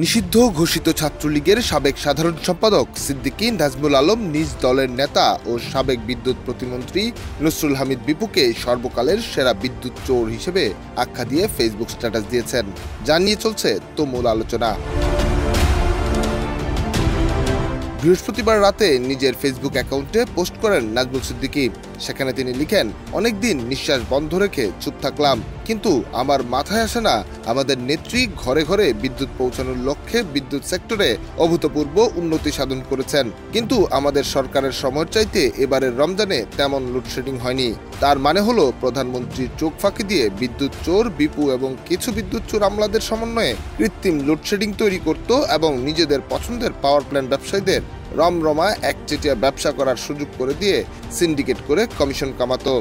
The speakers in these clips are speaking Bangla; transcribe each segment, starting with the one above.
নিষিদ্ধ ঘোষিত ছাত্রলীগের সাবেক সাধারণ সম্পাদক সিদ্দিকী নাজমুল আলম নিজ দলের নেতা ও সাবেক বিদ্যুৎ প্রতিমন্ত্রী নসরুল হামিদ বিপুকে সর্বকালের সেরা বিদ্যুৎ চোর হিসেবে আখ্যা দিয়ে ফেসবুক স্ট্যাটাস দিয়েছেন, যা নিয়ে চলছে তুমুল আলোচনা। বৃহস্পতিবার রাতে নিজের ফেসবুক অ্যাকাউন্টে পোস্ট করেন নাজমুল সিদ্দিকী। সেখানে তিনি লিখেন, অনেকদিন নিঃশ্বাস বন্ধ রেখে চুপ থাকলাম, কিন্তু আমার মাথায় আসে না আমাদের নেত্রী ঘরে ঘরে বিদ্যুৎ পৌঁছানোর লক্ষ্যে বিদ্যুৎ সেক্টরে অভূতপূর্ব উন্নতি সাধন করেছেন, কিন্তু আমাদের সরকারের সময়ের চাইতে এবারের রমজানে তেমন লোডশেডিং হয়নি। তার মানে হলো প্রধানমন্ত্রীর চোখ ফাঁকি দিয়ে বিদ্যুৎ চোর বিপু এবং কিছু বিদ্যুৎ চোর আমলাদের সমন্বয়ে কৃত্রিম লোডশেডিং তৈরি করত এবং নিজেদের পছন্দের পাওয়ার প্ল্যান্ট ব্যবসায়ীদের রমরমা একচেটিয়া ব্যবসা করার সুযোগ করে দিয়ে সিন্ডিকেট করে কমিশন কামাতো।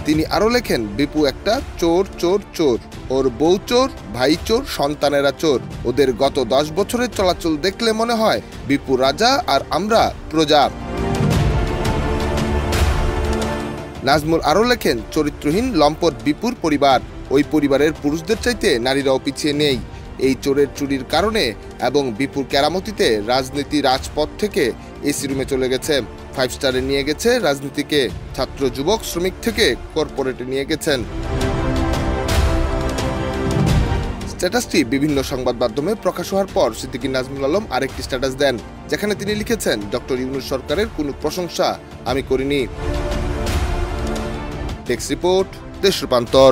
তিনি আরো লেখেন, বিপু একটা চোর চোর চোর, ওর বউ চোর, ভাই চোর, সন্তানেরা চোর। ওদের গত 10 বছরের চলাচল দেখলে মনে হয় বিপু রাজা আর আমরা প্রজা। নাজমুল আরো লেখেন, চরিত্রহীন লম্পট বিপুর পরিবার, ওই পরিবারের পুরুষদের চাইতে নারীরাও পিছিয়ে নেই। এই চোরের চুরির কারণে এবং বিপুর কেরামতিতে রাজনীতি রাজপথ থেকে এসি রুমে চলে গেছে, 5 স্টারে নিয়ে গেছে রাজনীতিকে, ছাত্র যুবক শ্রমিক থেকে কর্পোরেটে নিয়ে গেছেন। স্ট্যাটাসটি বিভিন্ন সংবাদ মাধ্যমে প্রকাশ হওয়ার পর সিদ্দিকী নাজমুল আলম আরেকটি স্ট্যাটাস দেন, যেখানে তিনি লিখেছেন, ডক্টর ইউনূস সরকারের কোনো প্রশংসা আমি করিনি। টেক্সট রিপোর্ট, দেশ রূপান্তর।